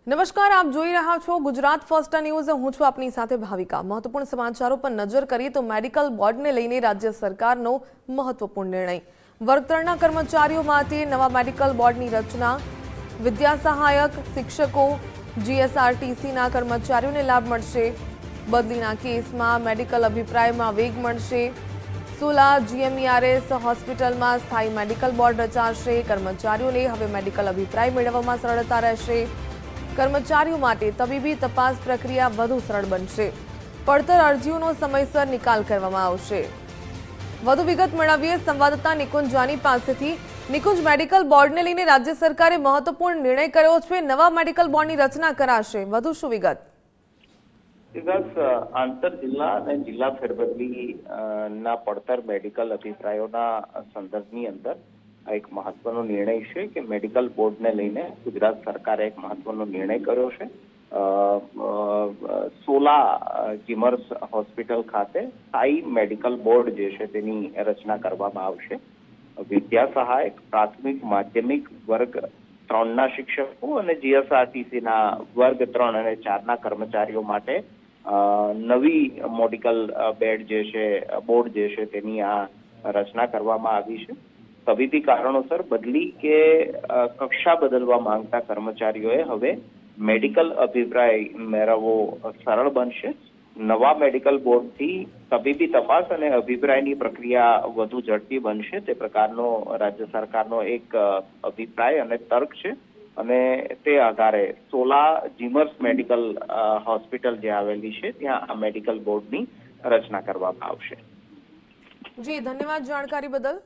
નમસ્કાર, આપ જોઈ રહ્યા છો ગુજરાત ફર્સ્ટ ન્યૂઝ। હું છું આપની સાથે ભાવિકા। મહત્વપૂર્ણ સમાચારો પર નજર કરીએ તો મેડિકલ બોર્ડને લઈને રાજ્ય સરકારનો મહત્વપૂર્ણ નિર્ણય। વર્ગ 3ના કર્મચારીઓ માટે નવા મેડિકલ બોર્ડની રચના। વિદ્યા સહાયક, શિક્ષકો, જીએસઆરટીસીના કર્મચારીઓને લાભ મળશે। બદલીના કેસમાં મેડિકલ અભિપ્રાયમાં વેગ મળશે। સોલા જીએમઈઆરએસ હોસ્પિટલમાં સ્થાયી મેડિકલ બોર્ડ રચાશે। કર્મચારીઓને હવે મેડિકલ અભિપ્રાય મેળવવામાં સરળતા રહેશે। કર્મચારીઓ માટે તબીબી તપાસ પ્રક્રિયા વધુ સરળ બનશે। પડતર અરજીઓનો સમયસર નિકાલ કરવામાં આવશે। વધુ વિગત મેળવીએ સંવાદદાતા નિકુંજ જાની પાસેથી। નિકુંજ, મેડિકલ બોર્ડને લઈને રાજ્ય સરકારે મહત્વપૂર્ણ નિર્ણય કર્યો છે। નવા મેડિકલ બોર્ડની રચના કરાશે, વધુ શું વિગત? આંતર જિલ્લા અને જિલ્લા ફેરબદલી ના પડતર મેડિકલ અભિપ્રાયોના સંદર્ભની અંદર એક મહત્વનો નિર્ણય છે કે મેડિકલ બોર્ડને લઈને ગુજરાત સરકારે એક મહત્વનો નિર્ણય કર્યો છે। સોલા જીમર્સ હોસ્પિટલ ખાતે સ્થાયી મેડિકલ બોર્ડ જે છે તેની રચના કરવામાં આવશે। વિદ્યા સહાયક, પ્રાથમિક માધ્યમિક વર્ગ 3ના શિક્ષકો અને જીએસઆરટીસીના વર્ગ 3 અને 4ના કર્મચારીઓ માટે નવી મેડિકલ બેડ જે છે બોર્ડ જે છે તેની આ રચના કરવામાં આવી છે। તબીબી કારણોસર બદલી કે કક્ષા બદલવા માંગતા કર્મચારીઓએ હવે મેડિકલ અભિપ્રાય મેળવવો સરળ બનશે। નવા મેડિકલ બોર્ડથી તબીબી તપાસ અને અભિપ્રાયની પ્રક્રિયા વધુ ઝડપી બનશે, તે પ્રકારનો રાજ્ય સરકારનો એક અભિપ્રાય અને તર્ક છે અને તે આધારે સોલા જીમર્સ મેડિકલ હોસ્પિટલ જે આવેલી છે ત્યાં આ મેડિકલ બોર્ડની રચના કરવામાં આવશે। જી, ધન્યવાદ જાણકારી બદલ।